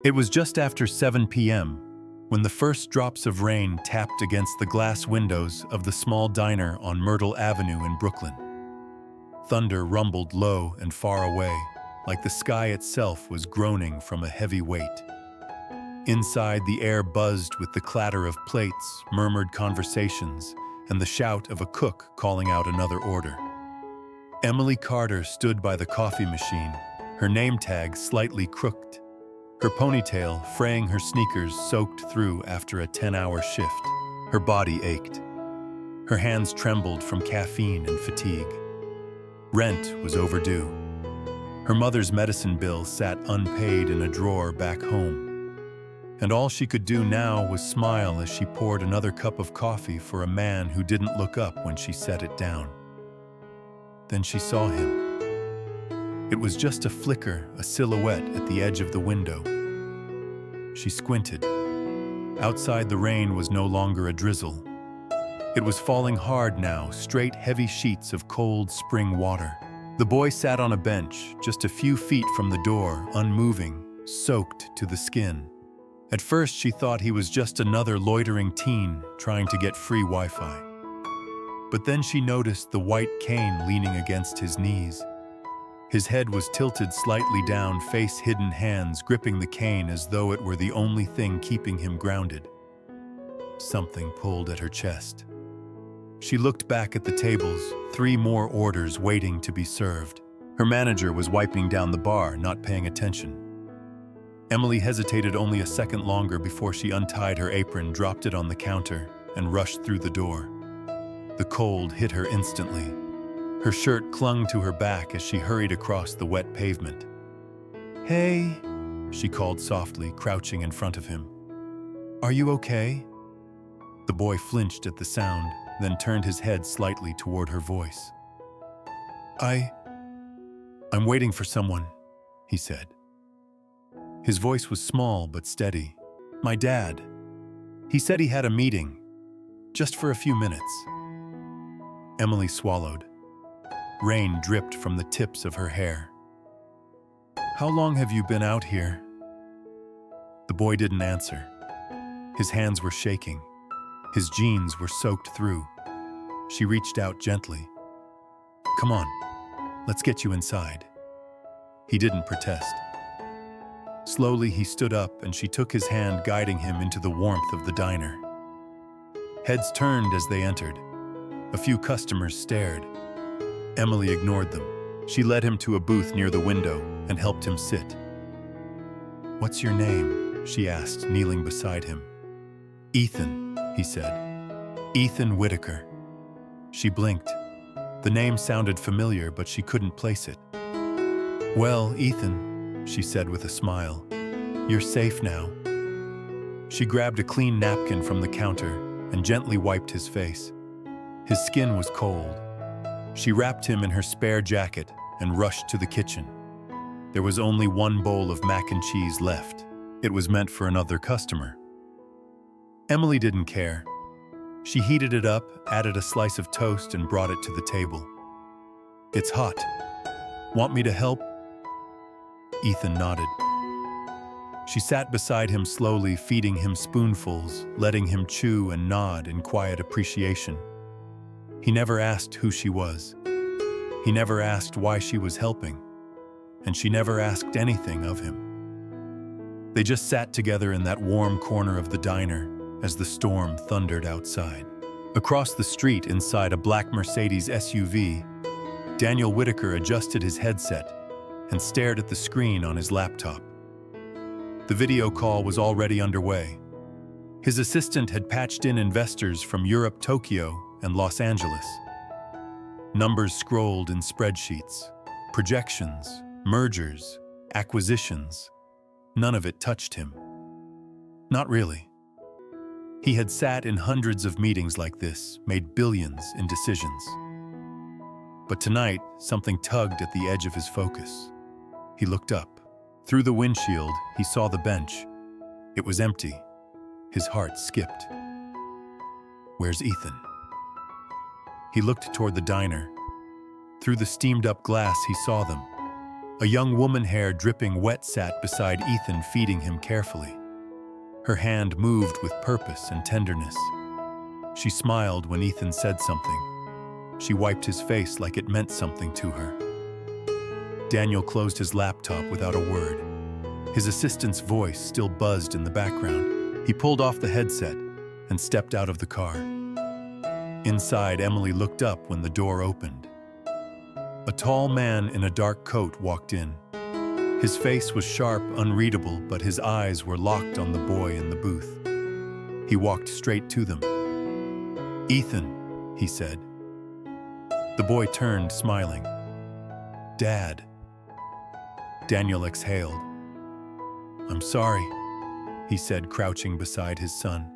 It was just after 7 p.m. when the first drops of rain tapped against the glass windows of the small diner on Myrtle Avenue in Brooklyn. Thunder rumbled low and far away, like the sky itself was groaning from a heavy weight. Inside, the air buzzed with the clatter of plates, murmured conversations, and the shout of a cook calling out another order. Emily Carter stood by the coffee machine, her name tag slightly crooked, her ponytail fraying her sneakers soaked through after a 10-hour shift. Her body ached. Her hands trembled from caffeine and fatigue. Rent was overdue. Her mother's medicine bill sat unpaid in a drawer back home. And all she could do now was smile as she poured another cup of coffee for a man who didn't look up when she set it down. Then she saw him. It was just a flicker, a silhouette at the edge of the window. She squinted. Outside, the rain was no longer a drizzle. It was falling hard now, straight heavy sheets of cold spring water. The boy sat on a bench, just a few feet from the door, unmoving, soaked to the skin. At first, she thought he was just another loitering teen trying to get free Wi-Fi. But then she noticed the white cane leaning against his knees. His head was tilted slightly down, face-hidden hands gripping the cane as though it were the only thing keeping him grounded. Something pulled at her chest. She looked back at the tables, 3 more orders waiting to be served. Her manager was wiping down the bar, not paying attention. Emily hesitated only a second longer before she untied her apron, dropped it on the counter, and rushed through the door. The cold hit her instantly. Her shirt clung to her back as she hurried across the wet pavement. "Hey," she called softly, crouching in front of him. "Are you okay?" The boy flinched at the sound, then turned his head slightly toward her voice. I'm waiting for someone," he said. His voice was small but steady. "My dad. He said he had a meeting. Just for a few minutes." Emily swallowed. Rain dripped from the tips of her hair. "How long have you been out here?" The boy didn't answer. His hands were shaking. His jeans were soaked through. She reached out gently. "Come on, let's get you inside." He didn't protest. Slowly, he stood up and she took his hand, guiding him into the warmth of the diner. Heads turned as they entered. A few customers stared. Emily ignored them. She led him to a booth near the window and helped him sit. "What's your name?" she asked, kneeling beside him. "Ethan," he said. "Ethan Whitaker." She blinked. The name sounded familiar, but she couldn't place it. "Well, Ethan," she said with a smile, "you're safe now." She grabbed a clean napkin from the counter and gently wiped his face. His skin was cold. She wrapped him in her spare jacket and rushed to the kitchen. There was only one bowl of mac and cheese left. It was meant for another customer. Emily didn't care. She heated it up, added a slice of toast, and brought it to the table. "It's hot. Want me to help?" Ethan nodded. She sat beside him slowly, feeding him spoonfuls, letting him chew and nod in quiet appreciation. He never asked who she was. He never asked why she was helping. And she never asked anything of him. They just sat together in that warm corner of the diner as the storm thundered outside. Across the street, inside a black Mercedes SUV, Daniel Whitaker adjusted his headset and stared at the screen on his laptop. The video call was already underway. His assistant had patched in investors from Europe, Tokyo, and Los Angeles. Numbers scrolled in spreadsheets, projections, mergers, acquisitions. None of it touched him. Not really. He had sat in hundreds of meetings like this, made billions in decisions. But tonight, something tugged at the edge of his focus. He looked up. Through the windshield, he saw the bench. It was empty. His heart skipped. Where's Ethan? He looked toward the diner. Through the steamed-up glass, he saw them. A young woman, hair dripping wet, sat beside Ethan, feeding him carefully. Her hand moved with purpose and tenderness. She smiled when Ethan said something. She wiped his face like it meant something to her. Daniel closed his laptop without a word. His assistant's voice still buzzed in the background. He pulled off the headset and stepped out of the car. Inside, Emily looked up when the door opened. A tall man in a dark coat walked in. His face was sharp, unreadable, but his eyes were locked on the boy in the booth. He walked straight to them. "Ethan," he said. The boy turned, smiling. "Dad." Daniel exhaled. "I'm sorry," he said, crouching beside his son.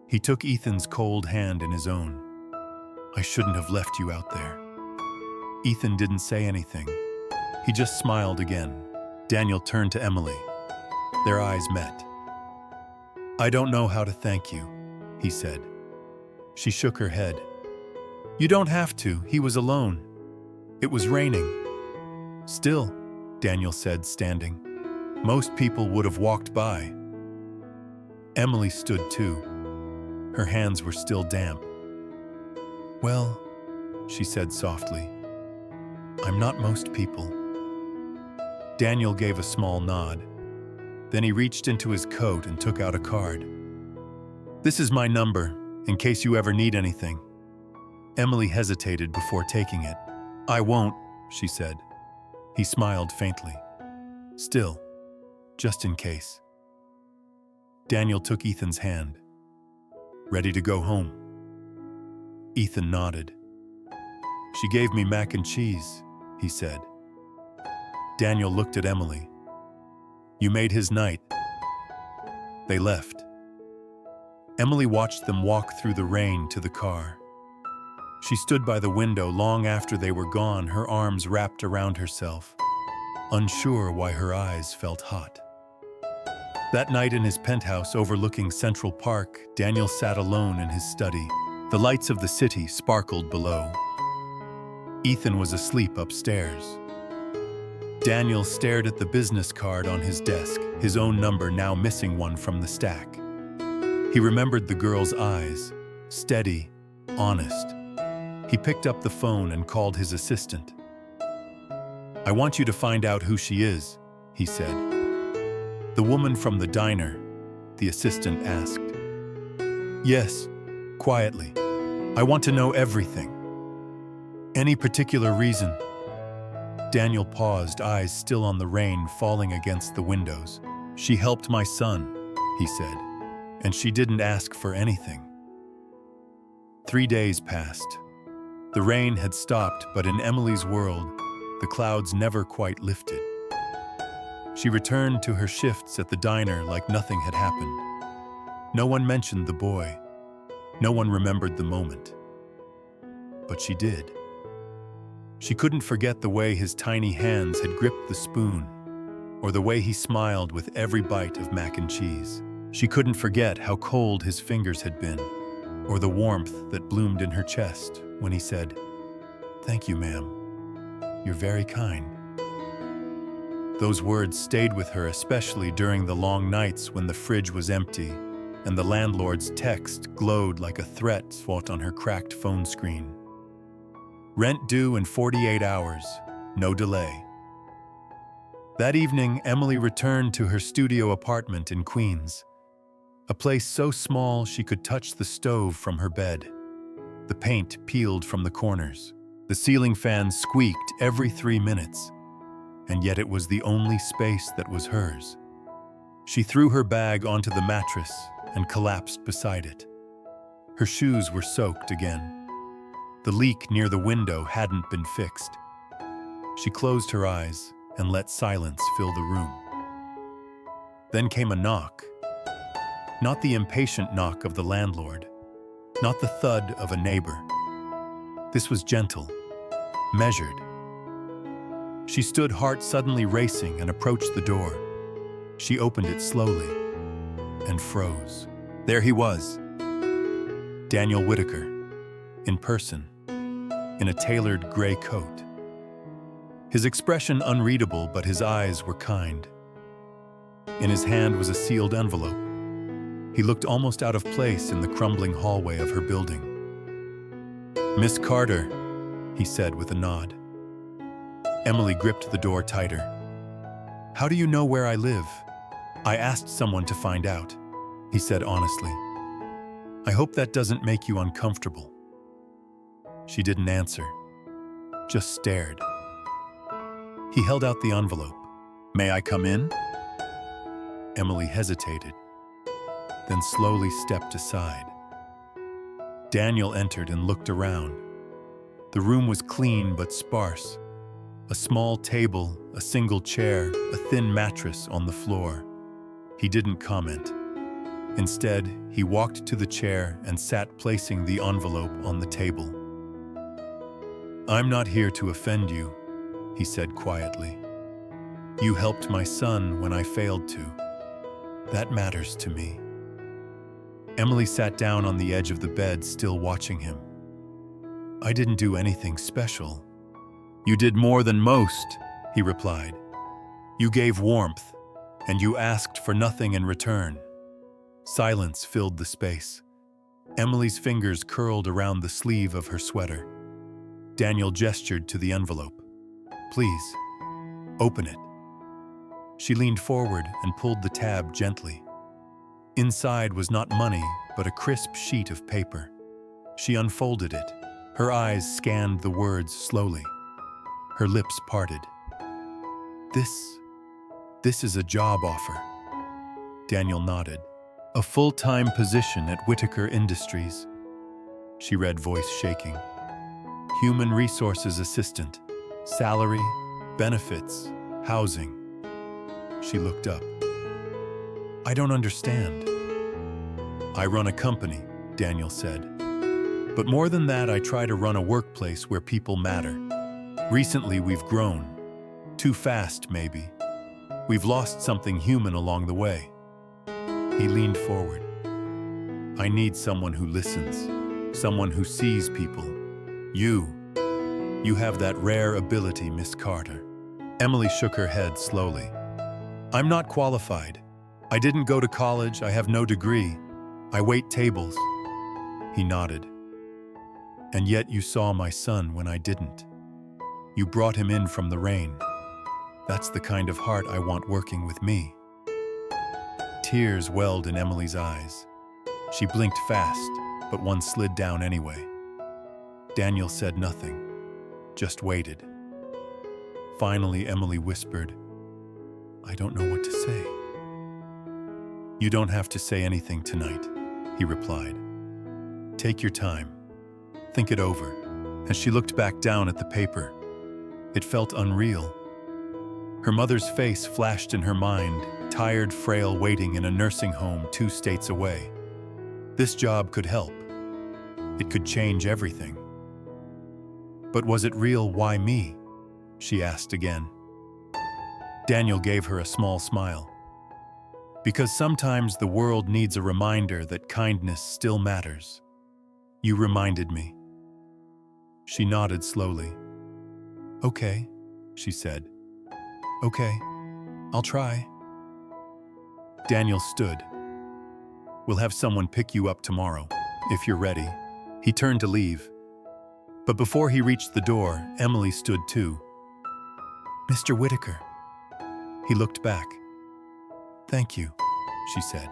He took Ethan's cold hand in his own. "I shouldn't have left you out there." Ethan didn't say anything. He just smiled again. Daniel turned to Emily. Their eyes met. "I don't know how to thank you," he said. She shook her head. "You don't have to. He was alone. It was raining." "Still," Daniel said, standing. "Most people would have walked by." Emily stood too. Her hands were still damp. "Well," she said softly, "I'm not most people." Daniel gave a small nod. Then he reached into his coat and took out a card. "This is my number, in case you ever need anything." Emily hesitated before taking it. "I won't," she said. He smiled faintly. "Still, just in case." Daniel took Ethan's hand. "Ready to go home?" Ethan nodded. "She gave me mac and cheese," he said. Daniel looked at Emily. "You made his night." They left. Emily watched them walk through the rain to the car. She stood by the window long after they were gone, her arms wrapped around herself, unsure why her eyes felt hot. That night in his penthouse overlooking Central Park, Daniel sat alone in his study. The lights of the city sparkled below. Ethan was asleep upstairs. Daniel stared at the business card on his desk, his own number now missing one from the stack. He remembered the girl's eyes, steady, honest. He picked up the phone and called his assistant. "I want you to find out who she is," he said. "The woman from the diner?" the assistant asked. "Yes," quietly. "I want to know everything." "Any particular reason?" Daniel paused, eyes still on the rain falling against the windows. "She helped my son," he said, "and she didn't ask for anything." 3 days passed. The rain had stopped, but in Emily's world, the clouds never quite lifted. She returned to her shifts at the diner like nothing had happened. No one mentioned the boy. No one remembered the moment. But she did. She couldn't forget the way his tiny hands had gripped the spoon, or the way he smiled with every bite of mac and cheese. She couldn't forget how cold his fingers had been, or the warmth that bloomed in her chest when he said, "Thank you, ma'am. You're very kind." Those words stayed with her, especially during the long nights when the fridge was empty and the landlord's text glowed like a threat fought on her cracked phone screen. Rent due in 48 hours, no delay. That evening, Emily returned to her studio apartment in Queens, a place so small she could touch the stove from her bed. The paint peeled from the corners. The ceiling fan squeaked every 3 minutes, and yet it was the only space that was hers. She threw her bag onto the mattress and collapsed beside it. Her shoes were soaked again. The leak near the window hadn't been fixed. She closed her eyes and let silence fill the room. Then came a knock. Not the impatient knock of the landlord, not the thud of a neighbor. This was gentle, measured. She stood, heart suddenly racing, and approached the door. She opened it slowly and froze. There he was, Daniel Whitaker, in person, in a tailored gray coat. His expression unreadable, but his eyes were kind. In his hand was a sealed envelope. He looked almost out of place in the crumbling hallway of her building. "Miss Carter," he said with a nod. Emily gripped the door tighter. "How do you know where I live?" "I asked someone to find out," he said honestly. "I hope that doesn't make you uncomfortable." She didn't answer, just stared. He held out the envelope. "May I come in?" Emily hesitated, then slowly stepped aside. Daniel entered and looked around. The room was clean but sparse. A small table, a single chair, a thin mattress on the floor. He didn't comment. Instead, he walked to the chair and sat, placing the envelope on the table. "I'm not here to offend you," he said quietly. "You helped my son when I failed to. That matters to me." Emily sat down on the edge of the bed, still watching him. "I didn't do anything special." "You did more than most," he replied. "You gave warmth, and you asked for nothing in return." Silence filled the space. Emily's fingers curled around the sleeve of her sweater. Daniel gestured to the envelope. "Please, open it." She leaned forward and pulled the tab gently. Inside was not money, but a crisp sheet of paper. She unfolded it. Her eyes scanned the words slowly. Her lips parted. This is a job offer." Daniel nodded. "A full-time position at Whitaker Industries." She read, voice shaking. "Human Resources Assistant. Salary, benefits, housing." She looked up. "I don't understand." "I run a company," Daniel said. "But more than that, I try to run a workplace where people matter. Recently, we've grown. Too fast, maybe. We've lost something human along the way." He leaned forward. "I need someone who listens, someone who sees people. You have that rare ability, Miss Carter." Emily shook her head slowly. "I'm not qualified. I didn't go to college, I have no degree. I wait tables." He nodded. "And yet you saw my son when I didn't. You brought him in from the rain. That's the kind of heart I want working with me." Tears welled in Emily's eyes. She blinked fast, but one slid down anyway. Daniel said nothing, just waited. Finally, Emily whispered, "I don't know what to say." "You don't have to say anything tonight," he replied. "Take your time. Think it over." As she looked back down at the paper, it felt unreal. Her mother's face flashed in her mind, tired, frail, waiting in a nursing home 2 states away. This job could help. It could change everything. But was it real? "Why me?" she asked again. Daniel gave her a small smile. "Because sometimes the world needs a reminder that kindness still matters. You reminded me." She nodded slowly. "Okay," she said. "Okay, I'll try." Daniel stood. "We'll have someone pick you up tomorrow, if you're ready." He turned to leave. But before he reached the door, Emily stood too. "Mr. Whitaker." He looked back. "Thank you," she said.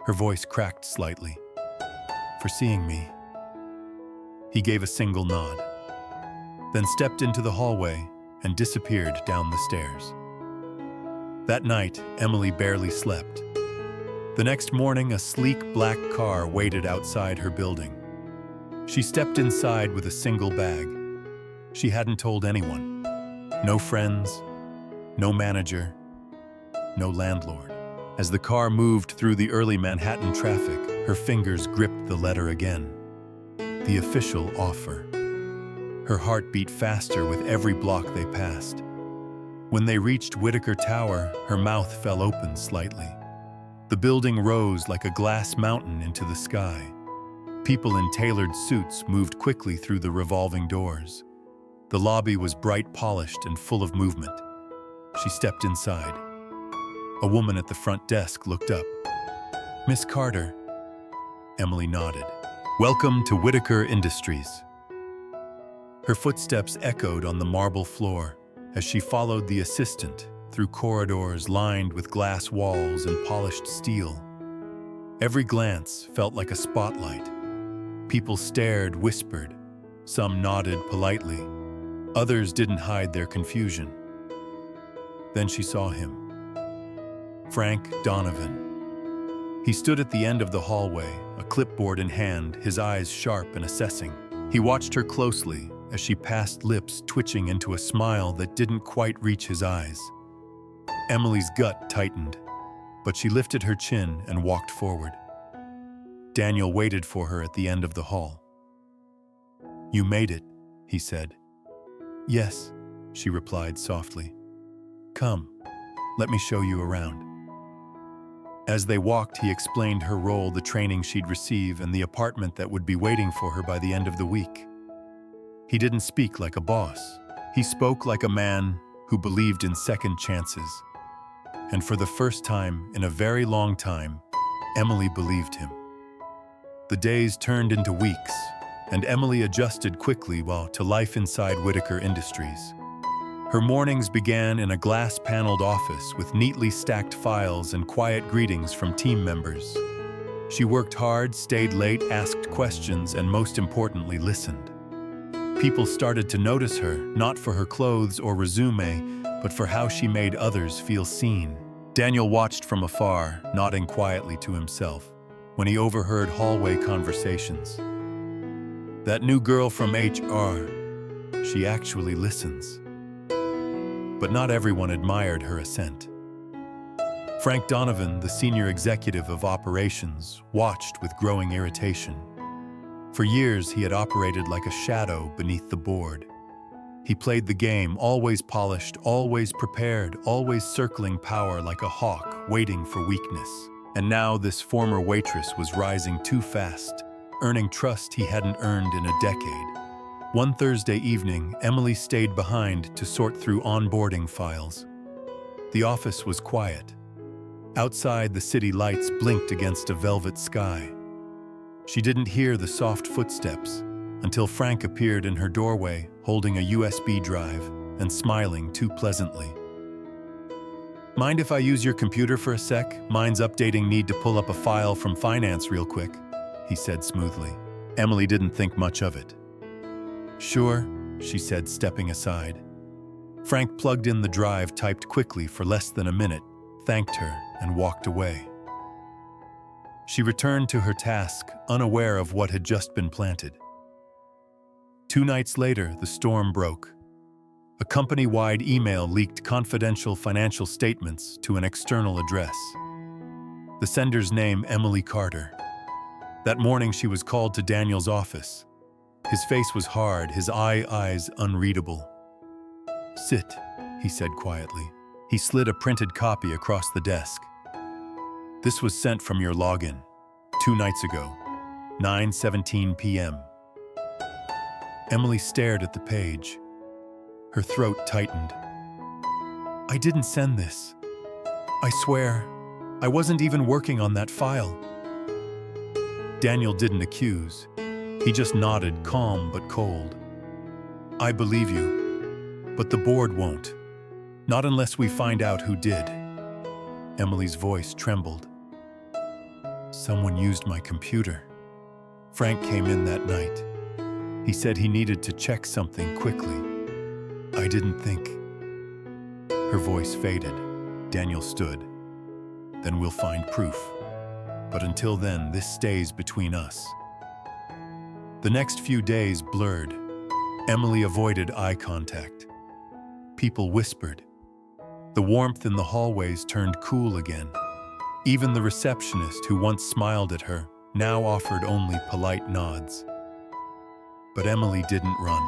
Her voice cracked slightly. "For seeing me." He gave a single nod, then stepped into the hallway and disappeared down the stairs. That night, Emily barely slept. The next morning, a sleek black car waited outside her building. She stepped inside with a single bag. She hadn't told anyone. No friends, no manager, no landlord. As the car moved through the early Manhattan traffic, her fingers gripped the letter again. The official offer. Her heart beat faster with every block they passed. When they reached Whitaker Tower, her mouth fell open slightly. The building rose like a glass mountain into the sky. People in tailored suits moved quickly through the revolving doors. The lobby was bright, polished, and full of movement. She stepped inside. A woman at the front desk looked up. "Miss Carter." Emily nodded. "Welcome to Whitaker Industries." Her footsteps echoed on the marble floor as she followed the assistant through corridors lined with glass walls and polished steel. Every glance felt like a spotlight. People stared, whispered. Some nodded politely. Others didn't hide their confusion. Then she saw him. Frank Donovan. He stood at the end of the hallway, a clipboard in hand, his eyes sharp and assessing. He watched her closely as she passed, lips twitching into a smile that didn't quite reach his eyes. Emily's gut tightened, but she lifted her chin and walked forward. Daniel waited for her at the end of the hall. "You made it," he said. "Yes," she replied softly. "Come, let me show you around." As they walked, he explained her role, the training she'd receive, and the apartment that would be waiting for her by the end of the week. He didn't speak like a boss. He spoke like a man who believed in second chances. And for the first time in a very long time, Emily believed him. The days turned into weeks, and Emily adjusted quickly to life inside Whitaker Industries. Her mornings began in a glass-paneled office with neatly stacked files and quiet greetings from team members. She worked hard, stayed late, asked questions, and most importantly, listened. People started to notice her, not for her clothes or resume, but for how she made others feel seen. Daniel watched from afar, nodding quietly to himself, when he overheard hallway conversations. "That new girl from HR, she actually listens." But not everyone admired her assent. Frank Donovan, the senior executive of operations, watched with growing irritation. For years, he had operated like a shadow beneath the board. He played the game, always polished, always prepared, always circling power like a hawk, waiting for weakness. And now this former waitress was rising too fast, earning trust he hadn't earned in a decade. One Thursday evening, Emily stayed behind to sort through onboarding files. The office was quiet. Outside, the city lights blinked against a velvet sky. She didn't hear the soft footsteps until Frank appeared in her doorway, holding a USB drive and smiling too pleasantly. "Mind if I use your computer for a sec? Mine's updating, need to pull up a file from finance real quick," he said smoothly. Emily didn't think much of it. "Sure," she said, stepping aside. Frank plugged in the drive, typed quickly for less than a minute, thanked her, and walked away. She returned to her task, unaware of what had just been planted. 2 nights later, the storm broke. A company-wide email leaked confidential financial statements to an external address. The sender's name, Emily Carter. That morning, she was called to Daniel's office. His face was hard, his eyes unreadable. "Sit," he said quietly. He slid a printed copy across the desk. "This was sent from your login 2 nights ago, 9:17 p.m. Emily stared at the page. Her throat tightened. "I didn't send this. I swear, I wasn't even working on that file." Daniel didn't accuse. He just nodded, calm but cold. "I believe you, but the board won't. Not unless we find out who did." Emily's voice trembled. "Someone used my computer." Frank came in that night. He said he needed to check something quickly. "I didn't think." Her voice faded. Daniel stood. "Then we'll find proof. But until then, this stays between us." The next few days blurred. Emily avoided eye contact. People whispered. The warmth in the hallways turned cool again. Even the receptionist, who once smiled at her, now offered only polite nods. But Emily didn't run.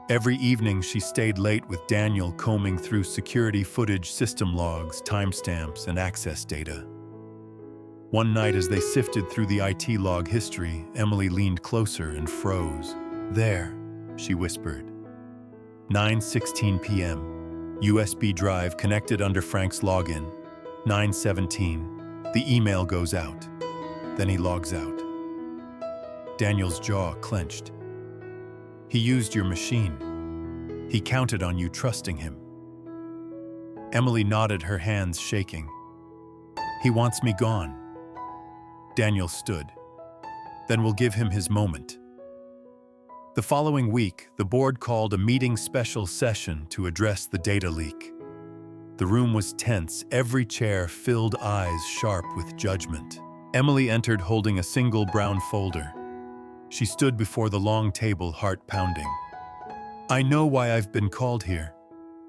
Every evening she stayed late with Daniel, combing through security footage, system logs, timestamps, and access data. One night, as they sifted through the IT log history, Emily leaned closer and froze. "There," she whispered. 9:16 p.m. USB drive connected under Frank's login. 9:17. The email goes out. Then he logs out. Daniel's jaw clenched. He used your machine. He counted on you trusting him. Emily nodded, her hands shaking. He wants me gone. Daniel stood. Then we'll give him his moment. The following week, the board called a meeting special session to address the data leak. The room was tense, every chair filled, eyes sharp with judgment. Emily entered holding a single brown folder. She stood before the long table, heart pounding. I know why I've been called here,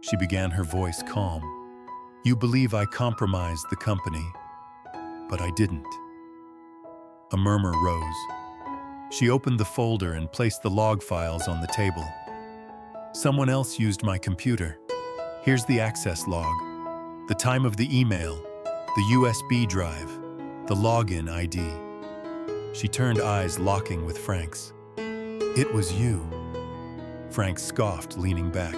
she began, her voice calm. You believe I compromised the company, but I didn't. A murmur rose. She opened the folder and placed the log files on the table. Someone else used my computer. Here's the access log, the time of the email, the USB drive, the login ID. She turned, eyes locking with Frank's. It was you. Frank scoffed, leaning back.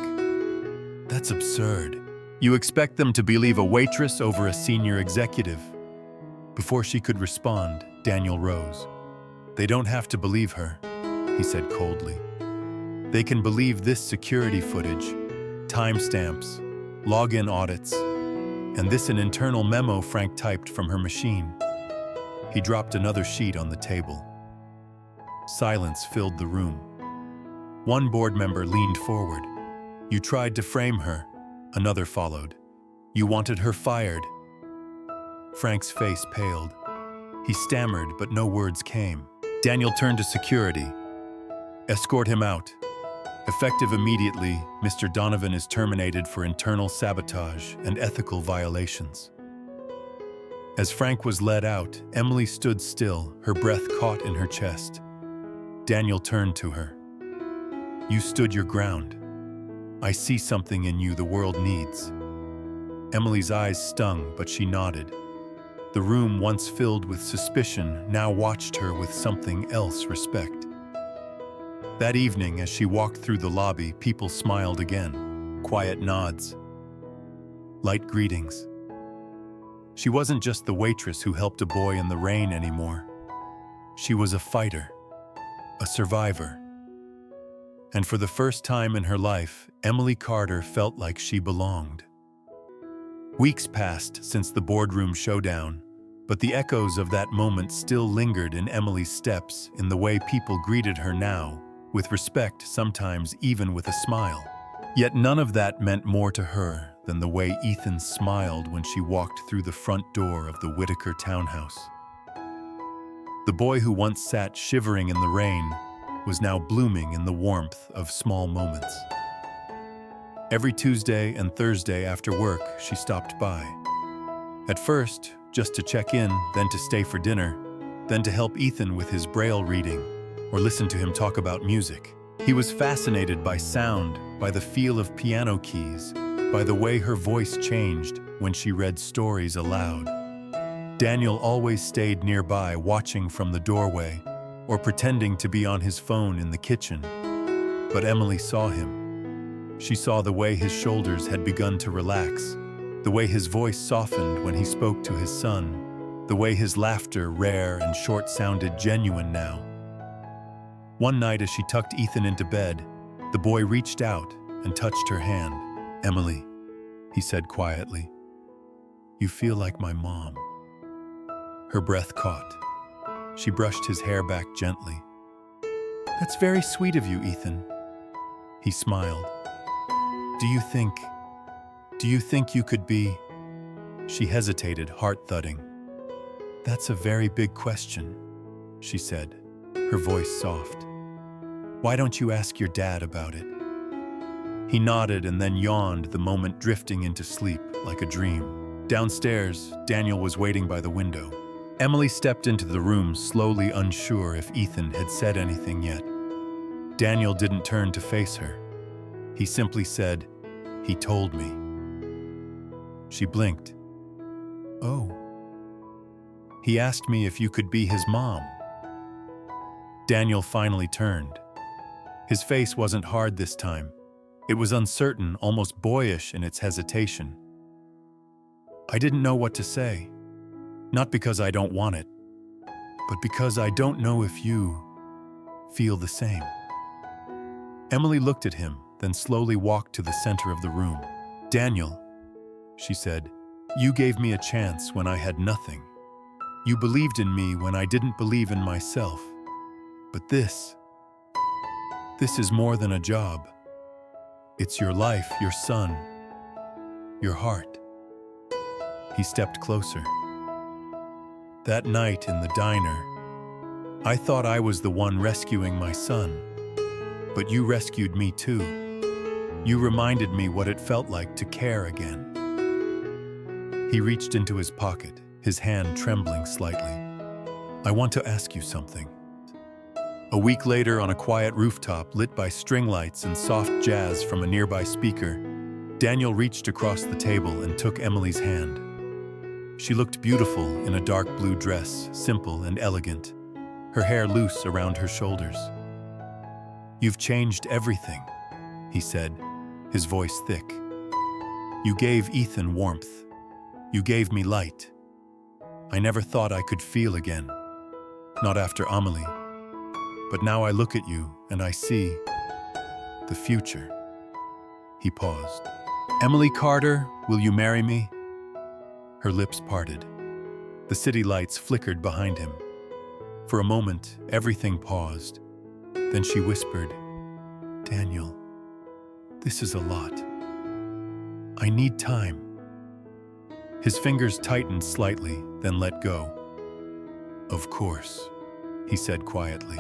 That's absurd. You expect them to believe a waitress over a senior executive? Before she could respond, Daniel rose. They don't have to believe her, he said coldly. They can believe this security footage, timestamps, login audits, and this an internal memo Frank typed from her machine. He dropped another sheet on the table. Silence filled the room. One board member leaned forward. You tried to frame her. Another followed. You wanted her fired. Frank's face paled. He stammered, but no words came. Daniel turned to security. Escort him out. Effective immediately, Mr. Donovan is terminated for internal sabotage and ethical violations. As Frank was led out, Emily stood still, her breath caught in her chest. Daniel turned to her. You stood your ground. I see something in you the world needs. Emily's eyes stung, but she nodded. The room, once filled with suspicion, now watched her with something else, respect. That evening, as she walked through the lobby, people smiled again. Quiet nods. Light greetings. She wasn't just the waitress who helped a boy in the rain anymore. She was a fighter, a survivor. And for the first time in her life, Emily Carter felt like she belonged. Weeks passed since the boardroom showdown, but the echoes of that moment still lingered in Emily's steps, in the way people greeted her now, with respect, sometimes even with a smile. Yet none of that meant more to her than the way Ethan smiled when she walked through the front door of the Whitaker townhouse. The boy who once sat shivering in the rain was now blooming in the warmth of small moments. Every Tuesday and Thursday after work, she stopped by. At first, just to check in, then to stay for dinner, then to help Ethan with his Braille reading, or listen to him talk about music. He was fascinated by sound, by the feel of piano keys, by the way her voice changed when she read stories aloud. Daniel always stayed nearby, watching from the doorway, or pretending to be on his phone in the kitchen. But Emily saw him. She saw the way his shoulders had begun to relax, the way his voice softened when he spoke to his son, the way his laughter, rare and short, sounded genuine now. One night, as she tucked Ethan into bed, the boy reached out and touched her hand. Emily, he said quietly, you feel like my mom. Her breath caught. She brushed his hair back gently. That's very sweet of you, Ethan. He smiled. Do you think you could be? She hesitated, heart thudding. That's a very big question, she said, her voice soft. Why don't you ask your dad about it? He nodded and then yawned, the moment drifting into sleep like a dream. Downstairs, Daniel was waiting by the window. Emily stepped into the room, slowly, unsure if Ethan had said anything yet. Daniel didn't turn to face her. He simply said, "He told me." She blinked. "Oh." "He asked me if you could be his mom." Daniel finally turned. His face wasn't hard this time. It was uncertain, almost boyish in its hesitation. I didn't know what to say, not because I don't want it, but because I don't know if you feel the same. Emily looked at him, then slowly walked to the center of the room. Daniel, she said, you gave me a chance when I had nothing. You believed in me when I didn't believe in myself. But this is more than a job. It's your life, your son, your heart. He stepped closer. That night in the diner, I thought I was the one rescuing my son, but you rescued me too. You reminded me what it felt like to care again. He reached into his pocket, his hand trembling slightly. I want to ask you something. A week later, on a quiet rooftop lit by string lights and soft jazz from a nearby speaker, Daniel reached across the table and took Emily's hand. She looked beautiful in a dark blue dress, simple and elegant, her hair loose around her shoulders. You've changed everything, he said, his voice thick. You gave Ethan warmth. You gave me light. I never thought I could feel again, not after Amelie. But now I look at you and I see the future. He paused. Emily Carter, will you marry me? Her lips parted. The city lights flickered behind him. For a moment, everything paused. Then she whispered, Daniel, this is a lot. I need time. His fingers tightened slightly, then let go. Of course, he said quietly.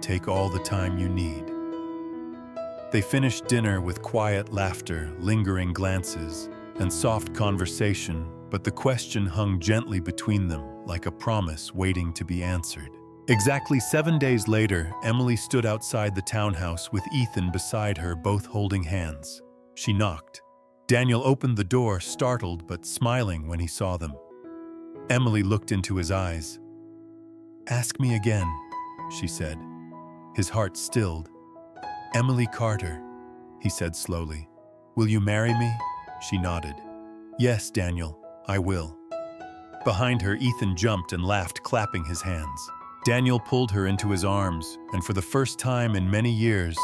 Take all the time you need. They finished dinner with quiet laughter, lingering glances, and soft conversation, but the question hung gently between them, like a promise waiting to be answered. Exactly 7 days later, Emily stood outside the townhouse with Ethan beside her, both holding hands. She knocked. Daniel opened the door, startled but smiling when he saw them. Emily looked into his eyes. Ask me again, she said. His heart stilled. Emily Carter, he said slowly. Will you marry me? She nodded. Yes, Daniel, I will. Behind her, Ethan jumped and laughed, clapping his hands. Daniel pulled her into his arms, and for the first time in many years,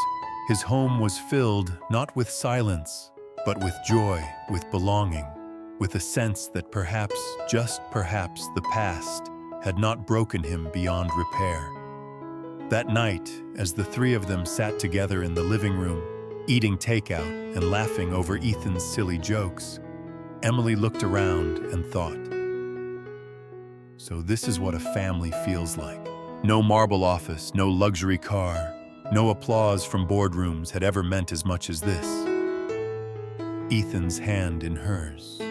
his home was filled not with silence, but with joy, with belonging, with a sense that perhaps, just perhaps, the past had not broken him beyond repair. That night, as the three of them sat together in the living room, eating takeout and laughing over Ethan's silly jokes, Emily looked around and thought, so this is what a family feels like. No marble office, no luxury car, no applause from boardrooms had ever meant as much as this. Ethan's hand in hers.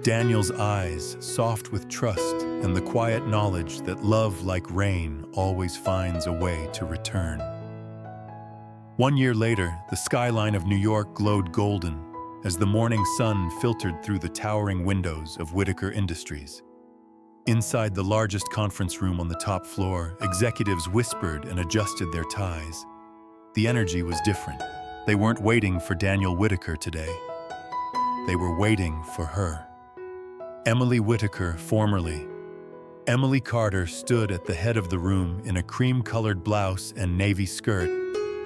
Daniel's eyes, soft with trust, and the quiet knowledge that love, like rain, always finds a way to return. 1 year later, the skyline of New York glowed golden as the morning sun filtered through the towering windows of Whitaker Industries. Inside the largest conference room on the top floor, executives whispered and adjusted their ties. The energy was different. They weren't waiting for Daniel Whitaker today. They were waiting for her. Emily Whitaker, formerly. Emily Carter stood at the head of the room in a cream-colored blouse and navy skirt,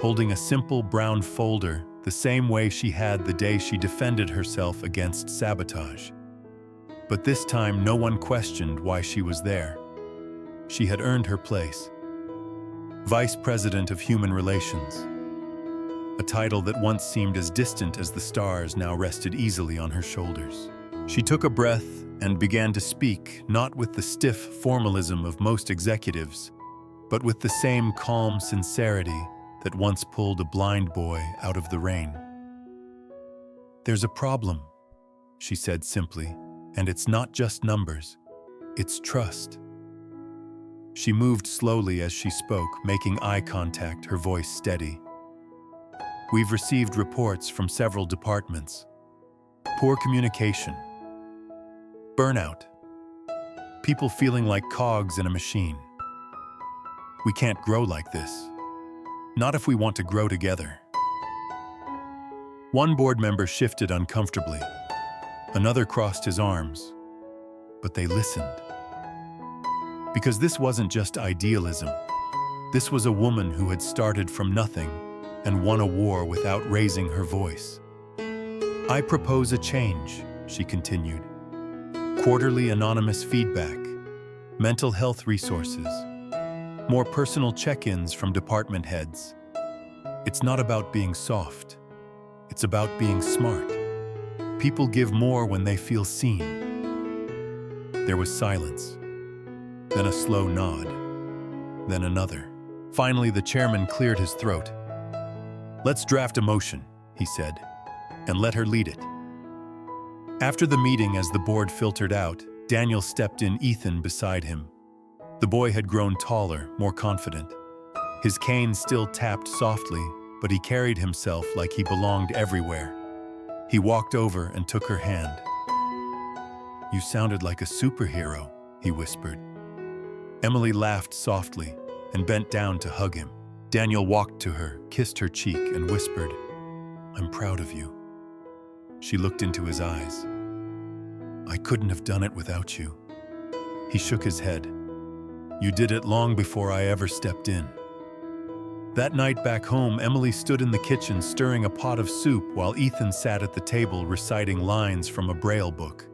holding a simple brown folder the same way she had the day she defended herself against sabotage. But this time, no one questioned why she was there. She had earned her place. Vice President of Human Relations. A title that once seemed as distant as the stars now rested easily on her shoulders. She took a breath and began to speak, not with the stiff formalism of most executives, but with the same calm sincerity that once pulled a blind boy out of the rain. There's a problem, she said simply, and it's not just numbers, it's trust. She moved slowly as she spoke, making eye contact, her voice steady. We've received reports from several departments. Poor communication. Burnout. People feeling like cogs in a machine. We can't grow like this. Not if we want to grow together. One board member shifted uncomfortably. Another crossed his arms. But they listened. Because this wasn't just idealism. This was a woman who had started from nothing and won a war without raising her voice. "I propose a change," she continued. "Quarterly anonymous feedback, mental health resources, more personal check-ins from department heads. It's not about being soft. It's about being smart. People give more when they feel seen." There was silence, then a slow nod, then another. Finally, the chairman cleared his throat. "Let's draft a motion," he said, "and let her lead it." After the meeting, as the board filtered out, Daniel stepped in, Ethan beside him. The boy had grown taller, more confident. His cane still tapped softly, but he carried himself like he belonged everywhere. He walked over and took her hand. "You sounded like a superhero," he whispered. Emily laughed softly and bent down to hug him. Daniel walked to her, kissed her cheek, and whispered, "I'm proud of you." She looked into his eyes. "I couldn't have done it without you." He shook his head. "You did it long before I ever stepped in." That night back home, Emily stood in the kitchen stirring a pot of soup while Ethan sat at the table reciting lines from a Braille book.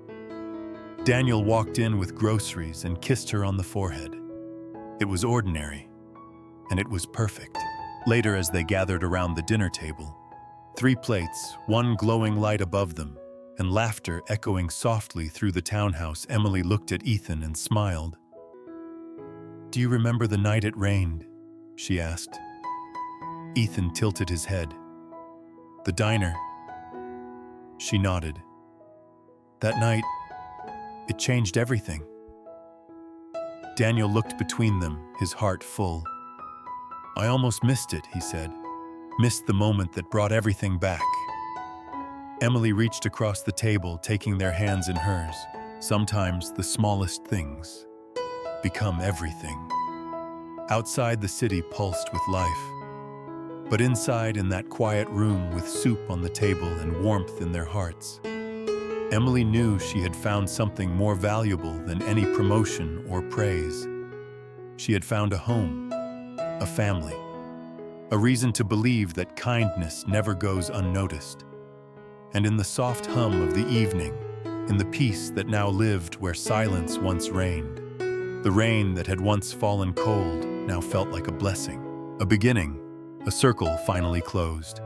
Daniel walked in with groceries and kissed her on the forehead. It was ordinary, and it was perfect. Later, as they gathered around the dinner table, 3 plates, one glowing light above them, and laughter echoing softly through the townhouse, Emily looked at Ethan and smiled. "Do you remember the night it rained?" she asked. Ethan tilted his head. "The diner?" She nodded. "That night, it changed everything." Daniel looked between them, his heart full. "I almost missed it," he said. "Missed the moment that brought everything back." Emily reached across the table, taking their hands in hers. Sometimes the smallest things become everything. Outside, the city pulsed with life. But inside, in that quiet room with soup on the table and warmth in their hearts, Emily knew she had found something more valuable than any promotion or praise. She had found a home, a family, a reason to believe that kindness never goes unnoticed. And in the soft hum of the evening, in the peace that now lived where silence once reigned, the rain that had once fallen cold now felt like a blessing, a beginning. A circle finally closed.